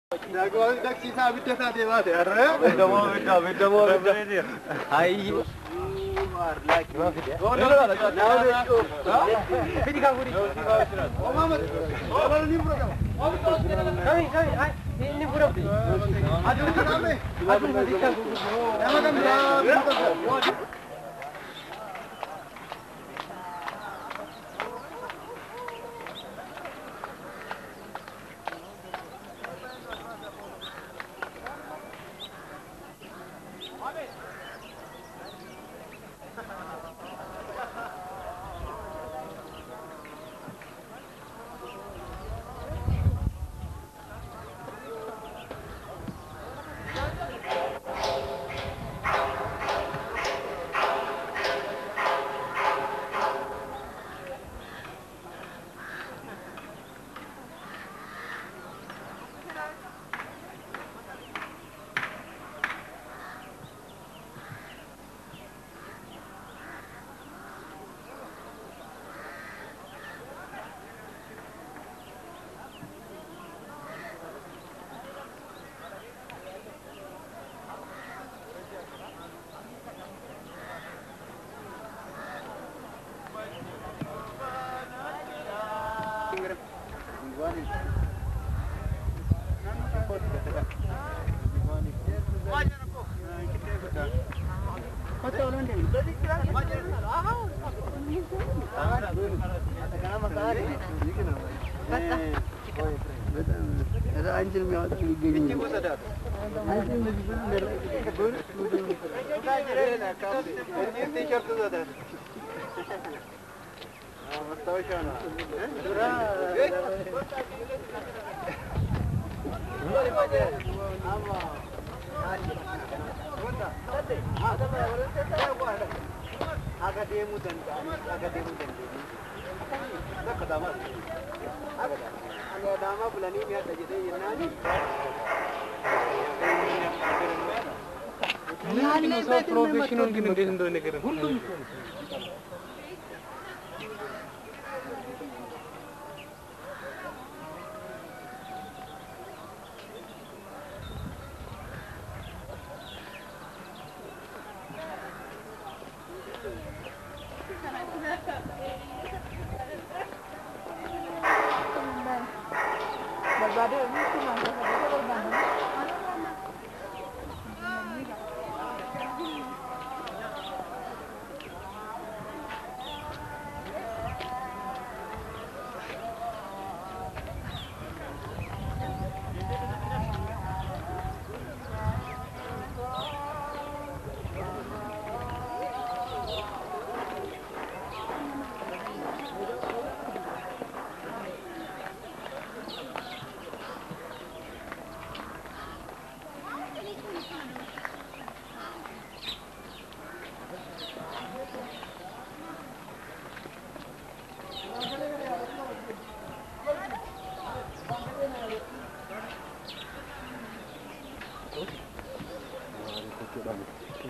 Dago taksi sa bitte sa dewa de arre bedamo hai mar laki ma fide fidi ka guri o Muhammad o ni pura kai hai ni pura aju kame aju dikka emagam Anjir mi ada gini. Anjir mi t-shirt tu ada. Mustafa şana. Dura. Ama. Agak demo dan. Tak kedama. Ada dama bulan ini ada jadi nani. Nani itu profesional gini dia hendak negara.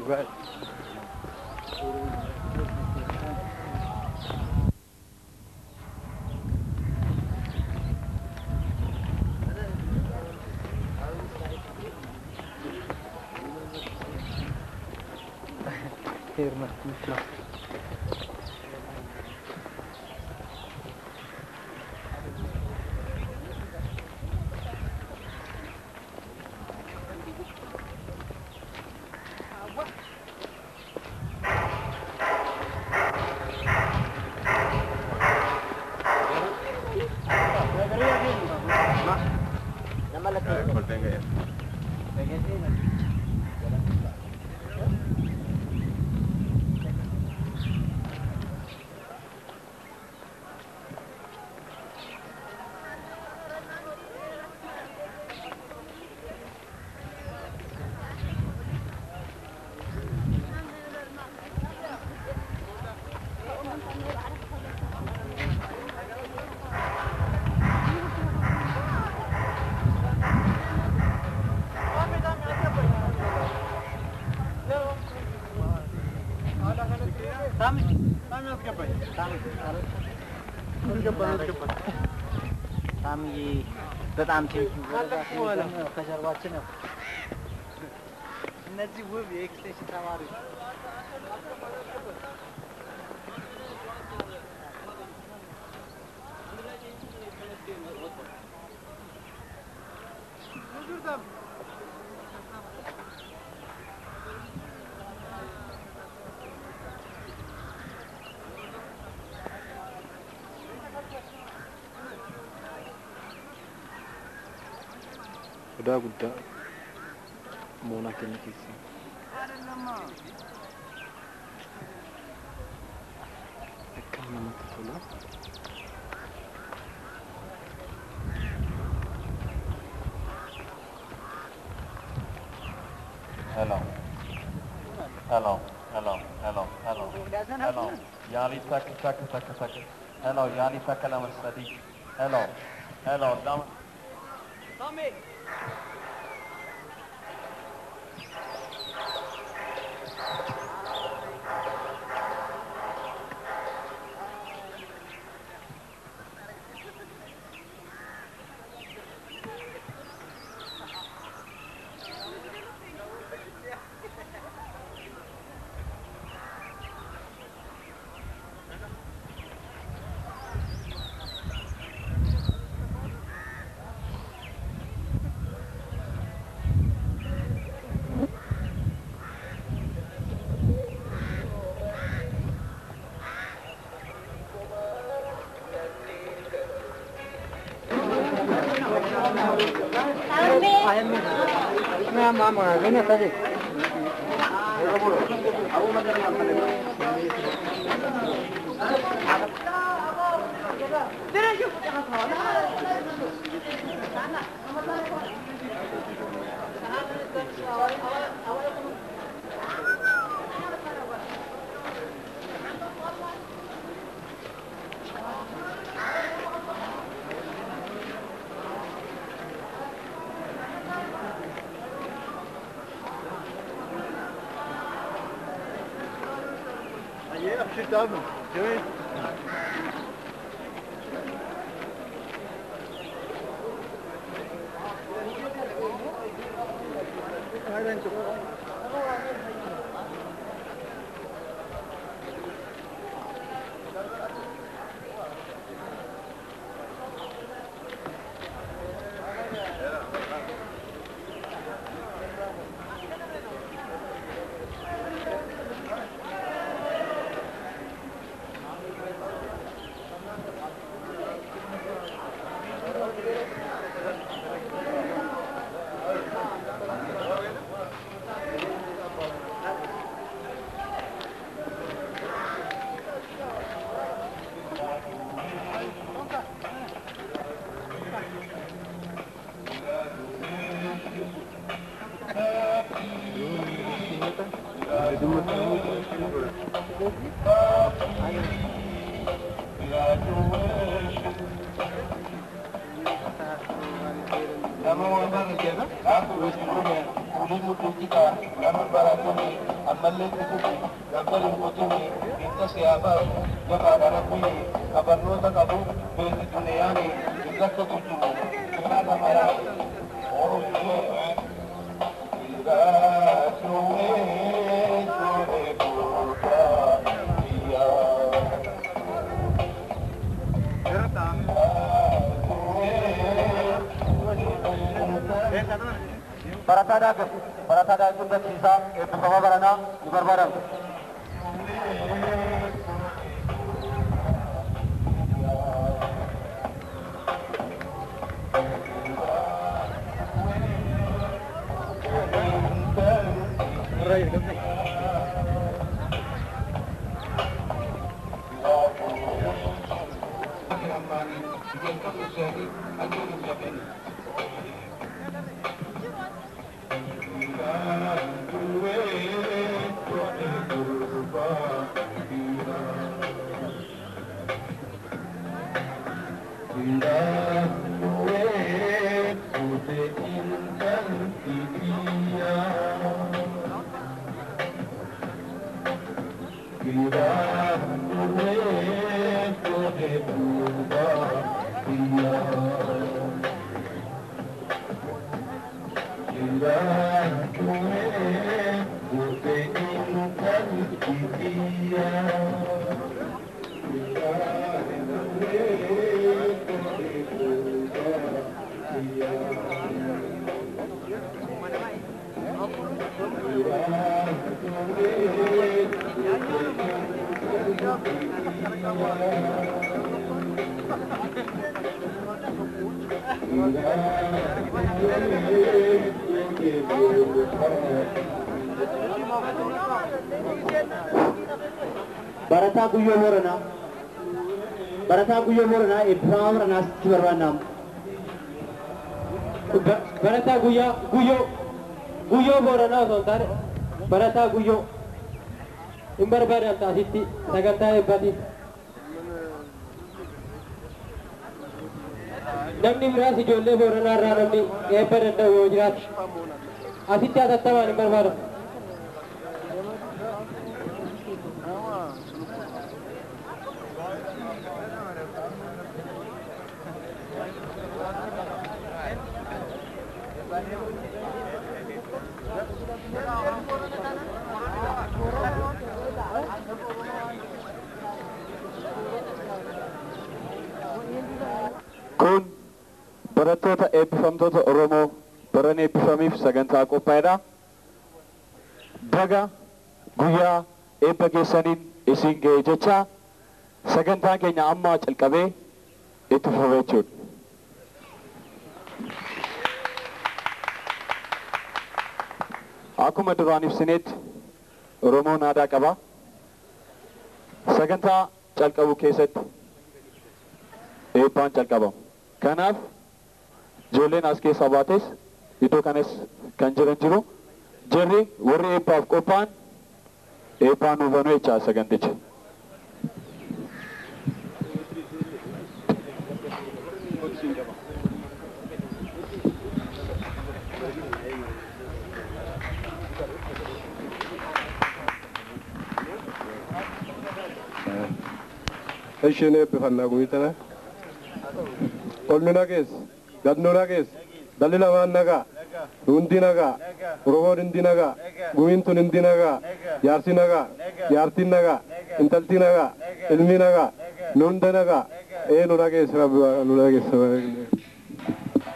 Right. Here, Kami harus cepat. ሳምዬ በጣም ቴንኪው ከጀርባችን ነው እነዚህ ውብ የኤክስቴንሽን ተማሪዎች udah udah mau nanti sih kan nama kita hello yani tak hello yani takala masadi hello dam Tommy Mama, gini tadi. Yeah, shit down. Jimmy. Para itu bisa itu kabarana barbaran. Kita Barata Guyo Morana Ibrahim Ranas Tibarwanam Barata Guyo Morana Zontar Barata Guyo Imbarbaran Tasiti Sagata Badi Namni Rasi Jolle Morana Ranami Eperenda Wojrat Asitya Tattaman Imbarbar Kun barattoota eebbifamtoota Oromoo baran eebbifamiif sagantaa qophaa'edha. Baga guyyaa eebba keessaniin isin ga'e jecha sagantaan keenya amma calqabee itti fufa jechuudha. Akkuma duraan ibsinetti Oromoon aadaa qaba. Sagantaa calqabu keessatti eebbaan calqabamu. Kanaaf ijoolleen as keessaa baates iddoo kanas kan jiru jarri warri eebbaaf qophaa'an eebbaan hubanuu jecha saganticha. Ishene bifanna gumitana Olnuna kes gadnuna kes dalila man naga undi naga Oromo indi naga gumintun indi naga yarsi naga yartin naga intalti naga ilmi naga nunda naga nuna kes nuna kes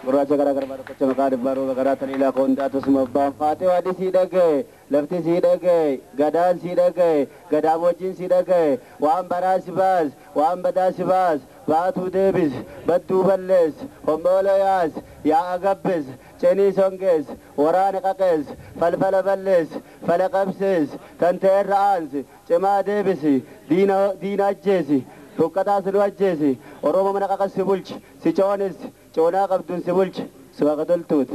Muraja gara-gara baru kecil kali baru gara terila konda tu semua bam Fatih wadi sidagai lefti sidagai gadan sidagai gadamojin sidagai wam barasibas wam badasibas batu debis batu balles homolayas ya agabes ceni songes warana kakes falfala balles falakabses tanter raans cema debisi dina jesi Tukata selu ajesi Oromo mana kakas sibulch si chonis chona kabdun sibulch suagatul tut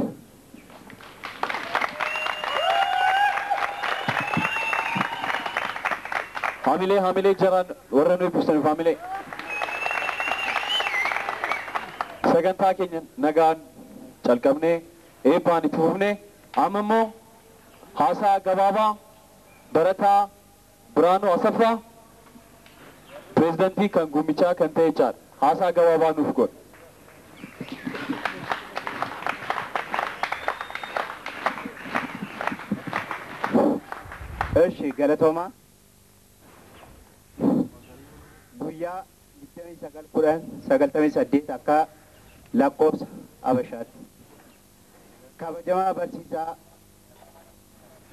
Hamile jaran warran eebbistan family sagantaa keenya nagaan calqabnee eebbaan itti fufne amma immoo haasaa gabaabaa barataa Biraanuu Asaffaa Prezidantii kan gummichaa kan ta'e jaal haasaa gabaabaa nuuf godha. Eshi galatoma guyyaa 29 akka lakkoofsa Abashaatti kabajamaa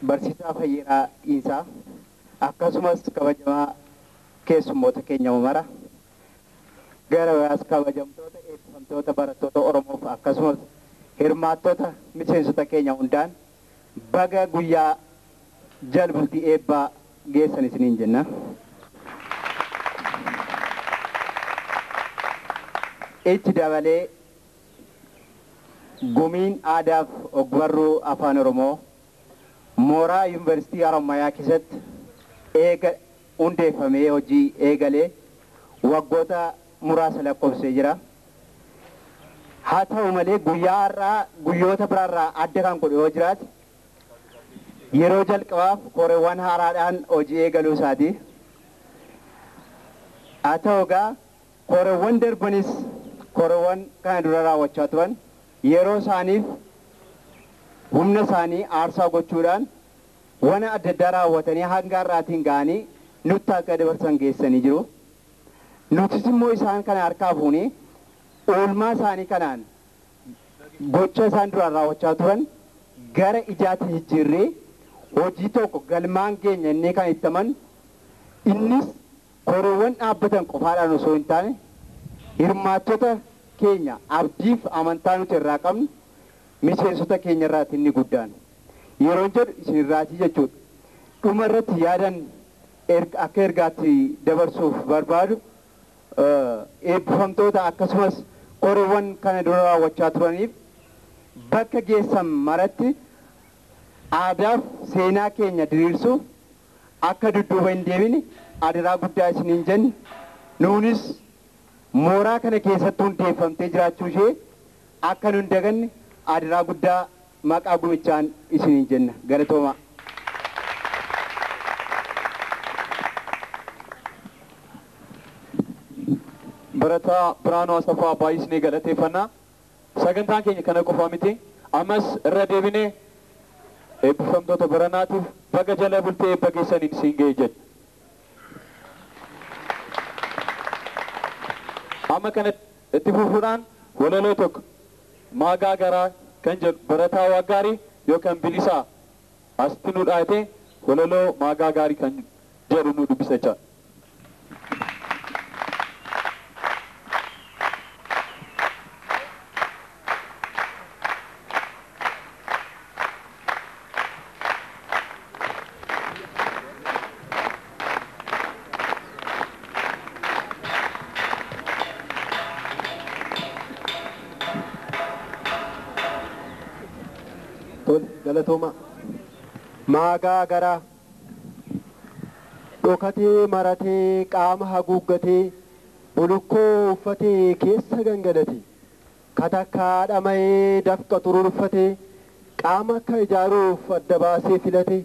barsiisaa Fayyiraa Dhiinsaa akkasumas kabajamaa keessummoota keenya mara gara waas kabajamtoota eebbifamtoota barattoota Oromoof akkasumas hirmaattota miseensota keenya hundaan baga guyyaa jalbultii eebbaa geessan isiniin jenna. Ichi dabalee gumiin aadaaf ogbarruu afaan Oromoo mooraa yuunivarsiitii Harammayaa keessatti hundeeffamee hojii eegalee waggoota muraasa lakkoofsee jira. Haa ta'u malee guyyaa har'aa guyyoota biraarraa adda kan godhu yoo jiraate yeroo jalqabaaf koreewwan haaraadhaan hojii eegaluu isaati. Haa ta'u egaa koreewwan darbanis koreewwan kana dura raawwachaa turan yeroo isaaniif humna isaanii aarsaa gochuudhaan wana adda addaa raawwatanii hanga har'aatiin ga'anii nutti akka dabarsan geessanii jiru. Nutis immoo isaan kana harkaa fuunee oolmaa isaanii kanaan gocha isaan duraan raawwachaa turan gara ijaatti jijjiirree hojii tokko galmaan keenya inni kan ittaman innis koroowwan dhaabbatan qofaadhaan osoo hin taane hirmaattota keenya abdiif amantaa nuti irraa qabnu miseensota keenya irraati inni guddaan. Yeroo jedhu isin irraatii jechuudha. Dhuma irratti yaadan akka ergaatti dabarsuuf barbaadu eebbifamtoota akkasumas koroowwan kana dura raawwachaa turaniif bakka geessan maratti aadaaf seenaa keenya diriirsuuf akka dudduuba hin deebine adaraa guddaa isiniin jenni. Nuunis mooraa kana keessatti hundeeffamtee jiraachuu ishee akka nu hin daganne adaraa guddaa maqaa gumichaan isiniin jenna. Galatoomaa. Barataa Biraanuu Asaffaa baay'isnee galateeffannaa. Sagantaan keenya kana qofa miti. Ammas irra deebinee eebbifamtoota baranaatiif baga jala bultee eebba keessaniin siin ga'e jedha. Amma kana itti fufuudhaan walaloo tokko maagaa garaa kan jedhu barataa Waggaarii yookaan Bilisaa asitti nu dhaate walaloo maagaa gaarii kan jedhu nu dubbisa jecha. Galatoomaa. Maagaa garaa dhokatee maratee qaama haguuggatee bulukkoo uffatee keessa gangalate katakkaa dhama'ee dafqa tururfatee qaama akka ijaaruuf adda baasee filate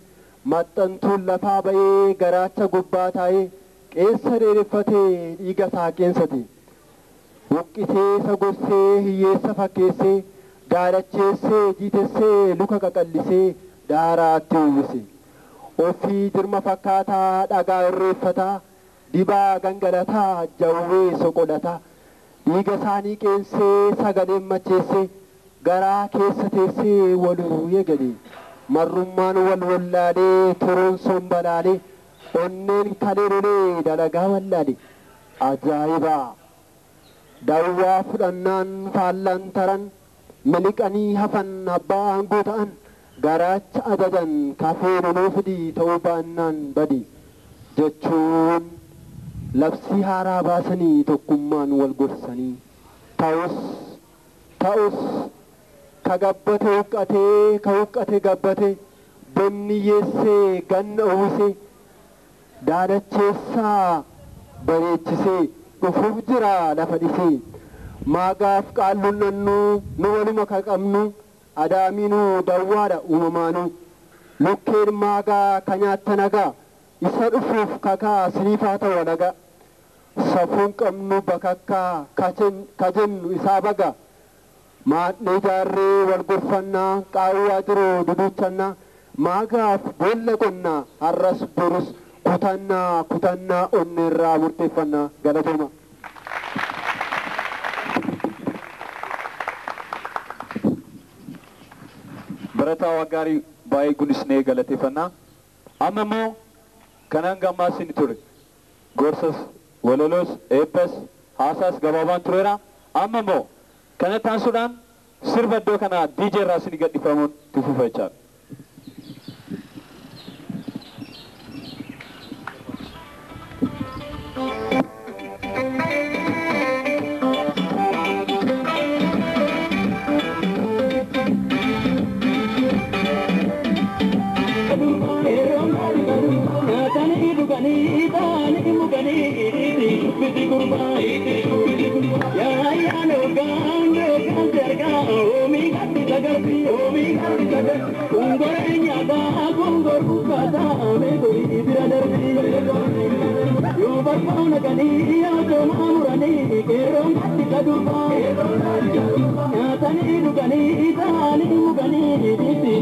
maxxantuun lafaa ba'ee garaacha gubbaa taa'ee qeessa dheereffatee dhiiga isaa qeensate buqqisee isa gorsee hiyyeessa fakkeessee daalacheessee jiitessee luka qaqallisee daaraatti uwwise ofii dirma fakkaataa dhagaa irreeffataa dibaa gangalataa jawwee soqolataa dhiiga isaanii qeensee sagaleen macheessee garaa keessa teessee waluu yegalee marrummaan wal wallaalee turuun sombalaalee onneen kalee lolee dalagaa wallaalee ajaa'ibaa dawwaa fudhannaan faallaan taran miliqanii hafan abbaa aangoo ta'an garaacha ajajan kafee loloo fidii ta'uu baannaan badi jechuun labsii haaraa baasanii tokkummaan wal gorsanii ta'us ka gabbate huqqatee ka huqqate gabbate bonni yeessee ganna uwwisee daalacheessaa bareechisee dhufuuf jira lafa dhisee maagaaf qaalluun nannuu nu waluma ka qabnu adaaminuu dawwaadha uumamaanuu lukkeen maagaa ka nyaatta nagaa isa dhufuuf kakaa siniifaa ta'u nagaa safuun qabnu bakakkaa ka jennu isaa baga maadhee ijaarree wal gorfannaa qaawwaa jiruu duduuchannaa maagaaf boolla qonnaa har'as borus kutannaa onneerraa murteeffannaa. Galatooma. Barataa Waggaarii baay'ee guddisnee galateeffannaa. Amma immoo kanaan gammaas ni ture. Gorsas, walaloos, eebbas, haasaas gabaabaan tureera. Amma immoo kana taasisuudhaan sirba iddoo kana DJ irraa isin gadhiifamuun itti fufa jechaadha. Tani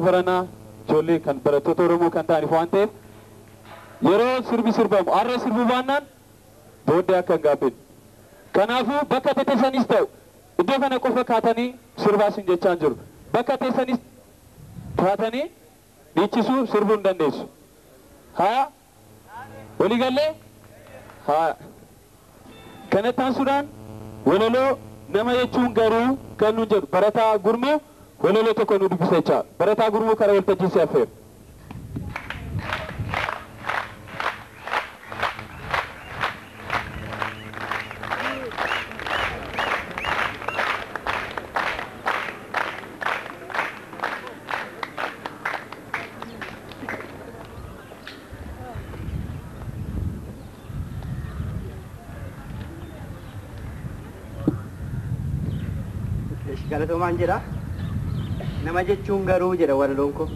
Barana Jolly kan barattoota Oromoo kan ta'aniif waan ta'eef yeroo sirbi sirbamu arra sirbu baannaan booddee akka hin gaabbin. Kanaafuu bakka teessanis ta'u iddoo kana qofa kaatanii sirbaas hin jechaan jiru. Bakka teessanis kaatanii dhiichisuu sirbuu hin dandeessu. Haa walii gallee haa kanattaan sudaan walaloo nama jechuun garuu kan nu jedhu barataa gurmuu walolo tokko nu dubbisa jecha barataa gurmuu karaa waltajjii si affeera. Galatomaan jedha nama jechuun garuu jedha walaloon koo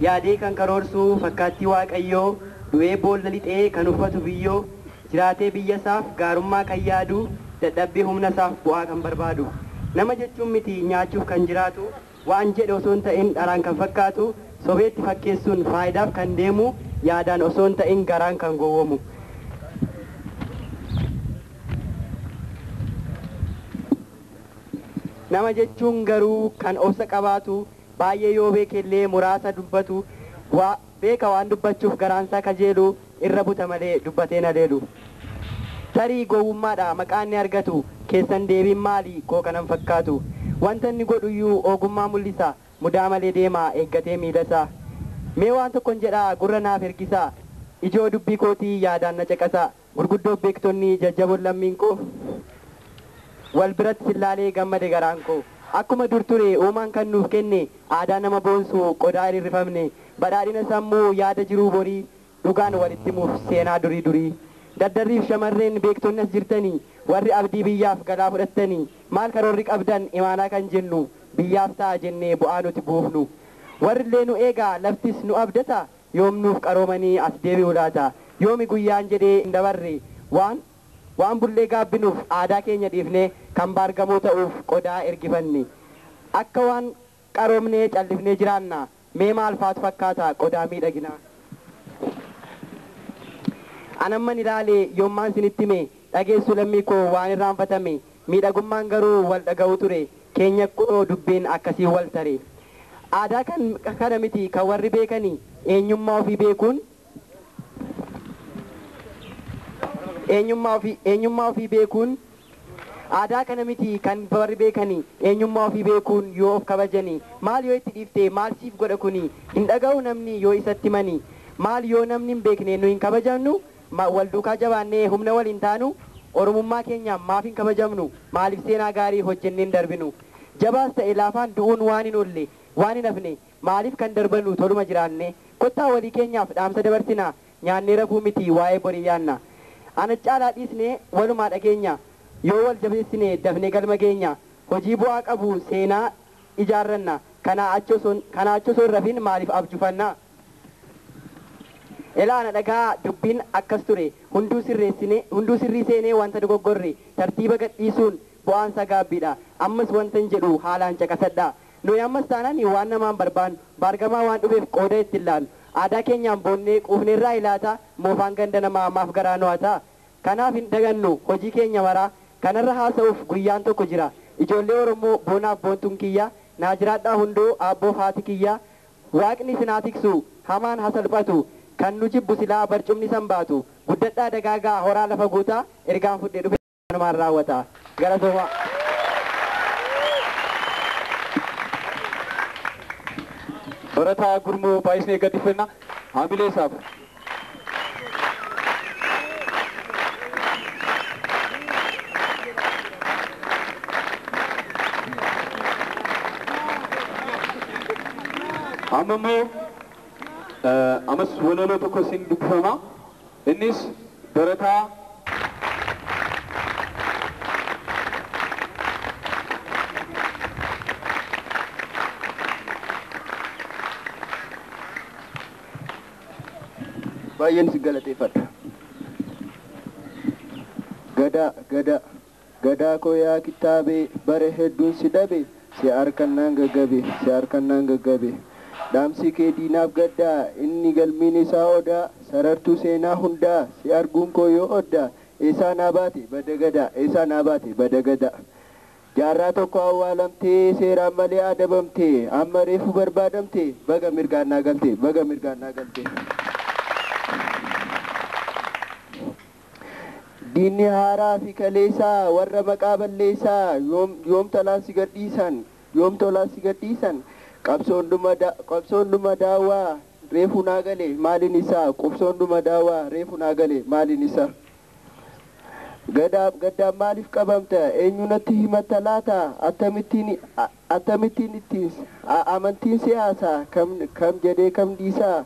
yaadee kan karoorsuu fakkaattii waaqayyoo du'ee boolla lixee kan uffatu biyyoo jiraatee biyya isaaf gaarummaa kan yaadu dadhabbii humna isaaf bu'aa kan barbaadu nama jechuun miti nyaachuuf kan jiraatu waan jedhe osoo hin ta'in dharaan kan fakkaatu sobeetti fakkeessuun faayidaaf kan deemu yaadaan osoo hin ta'in garaan kan gowwomu. Nama jechuun garuu kan obsa qabaatu baay'ee yoo beekellee muraasa dubbatu beeka waan dubbachuuf garaansaa kajeelu irra buta malee dubbatee na leelu. Tarii gowwummaadha maqaan ni argatu keessan deebiin maali koo kanan fakkaatu wanta inni godhuyyuu ogummaa mul'isa mudaa malee deema eeggatee miilasaa. Mee waan tokkon jedhaa gurra naaf ergisaa ijoo dubbii kootii yaadaan na caqasaa gurguddoo beektonni jajjaboon lammiin koo. Wal biratti sillaalee gammade garaan koo akkuma dur ture uumaan kan nuuf kenne aadaa nama boonsu qodaa hirrifamne badhaadhina sammuu yaada jiruu borii dhugaan walitti muuf seenaa durii daddarriif shamarreen beektonni as jirtanii warri abdii biyyaaf galaa fudhattanii maal karoorri qabdan imaanaa kan jennu biyyaaf ta'a jennee bu'aa nuti buufnu warrillee nu eegaa laftis nu abdata yoom nuuf qaroomanii as deebi'u laata yoomi guyyaan jedhee hin dabarre waan bullee gaabbinuuf aadaa keenya dhiifnee kan baargamoo ta'uuf qodaa ergifanne akka waan qaroomnee callifnee jiraanna mee maal faatu fakkaata qodaa miidhaginaa. Anamman ilaalee yoommaan sinitti hime dhageessu lammii koo waan irraanfatame miidhagummaan garuu wal dhaga'u ture keenya kunoo dubbeen akkasii wal tare aadaa kana miti kan warri beekanii eenyummaa ofii beekuun eenyummaa ofii beekuun aadaa kana miti kan warri beekanii eenyummaa ofii beekuun yoo of kabajanii maal yoo itti dhiifte maal siif godha kuni hin dhaga'u namni yoo isatti manii maal yoo namni hin beekne nu hin kabajannu wal duukaa jabaannee humna wal hin taanu oromummaa keenya maaf hin kabajamnu maaliif seenaa gaarii hojjennee hin darbinu jabaas ta'e laafaan du'uun waan hin olle waan hin hafne maaliif kan darbannu toluma jiraanne kottaa walii keenyaaf dhaamsa dabarsinaa nyaannee rafuu miti waa'ee borii yaanna. Ana caalaa dhiisnee walumaa dhageenya yoo wal jabeessine dafne galma geenya hojii bu'aa qabu seenaa ijaarranna kanaa achosoo hin rafin maaliif abjufanna. Ilaana dhagaa dubbiin akkas ture hunduu sirrii seenee wanta dogoggorre tartiiba gadhiisuun bu'aansa gaabbiidha ammas wanta hin jedhu haalaan caqasadha nuyi ammas taanaan waan namaan barbaannu baargamaa waan dhufeef qooda itti ilaalu aadaa keenyaan boonnee quufneerraa ilaata moofaan ganda namaa maaf garaa nu'ata kanaaf hin dagannu hojii keenya maraa kanarra haasa'uuf guyyaan tokko jira ijoollee oromoo boonaaf boontuun kiyya naa jiraadhaa hunduu aabboof haati kiyya waaqni sinaa tiksu hamaan hasalphatu kan nu jibbu silaa barcumni san baatu guddadhaa dagaagaa horaa lafa guutaa ergaan fudhee dhufe namaan raawwata galatoomaa. barataa gurmuu baay'isnee gaddifannaa haamilee isaaf. amma immoo ammas walaloo tokko isin dubbifama innis barataa baay'een si galateeffadha. Gadaa koo yaa kitaabee bare hedduun si dhabe si harkannaan gaggabe dhaamsi kee diinaaf gaddaa inni galmiin isaa odaa sarartuu seenaa hundaa si arguun koo yoo oddaa eessaa naa baate badagada jaarraa tokko awwaalamtee seeraan malee adabamtee amma reefu barbaadamtee baga mirgaan naa galte. Diinni haaraa fi kaleessaa warra maqaa balleessaa yoom talaan si gadhiisan yoom tolaa si gadhiisan qabsoon dhuma daawwaa reefu naa galee maaliin isaa qabsoon dhuma daawwaa reefu naa galee maaliin isaa gaddaan maaliif qabamta eenyunatti himatta laata akkamittiin ittiin amantiin siyaasaa kam jedhee kam dhiisaa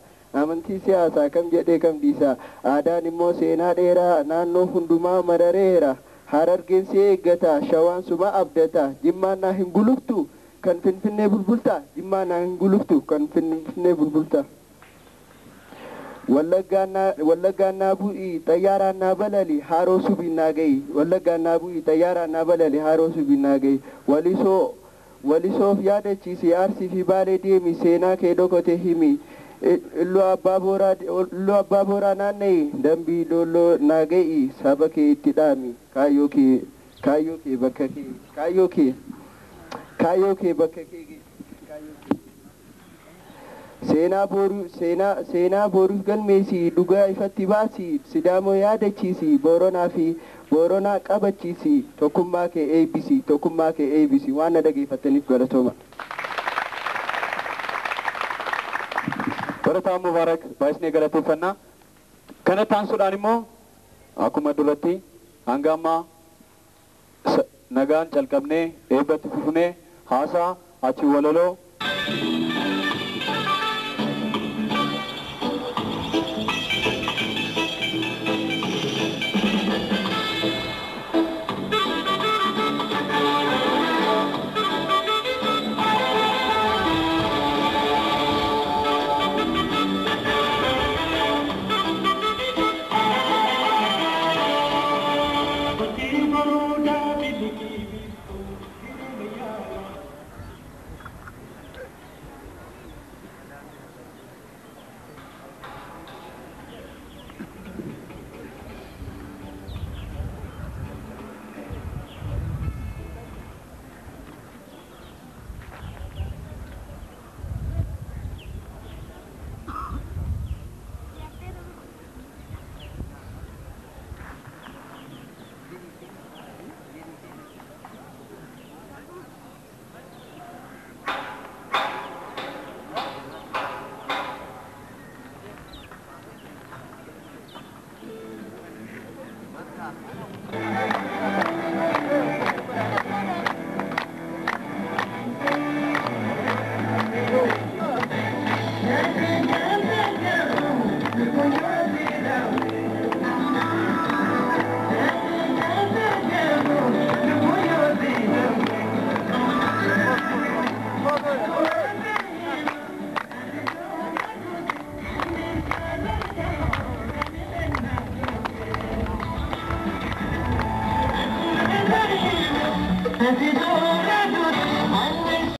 amantiin siyaasaa kam jedhee kam dhiisaa aadaan immoo seenaa dheeraa naannoo hundumaa marareera Harargeen si eeggata shawaan suma abdata jimmaan naa hin guluftu kan finfinnee bulbulta jimmaan naa hin guluftu kan finfinnee bulbulta wallaggaan naa bu'ii xayyaaraan naa balali haaroo subiin naa gahi wallaggaan naa bu'ii xayyaaraan naa balali haaroo subiin naa gahi walisoof yaadachiisi arsii fi baalee deemi seenaa kee dhokote himi illoo abbaa booraa naanna'e dambii dolloo naa gahi saba kee itti dhaami kaayyoo kee bakka kee kaayyoo kee bakka kee seenaa boruuf galmeessi dhugaa ifatti baasi sidaamoo yaadachiisi booronaa qabachiisi tokkummaa kee eebbisi waan na dhageeffataniif galatooma. Barataa Mubaarak baay'isnee galateeffannaa. Kana taansuudhaan immoo akkuma duratti hanga ammaa nagaan calqabnee eebbatti fufnee haasaa achi walaloo Happy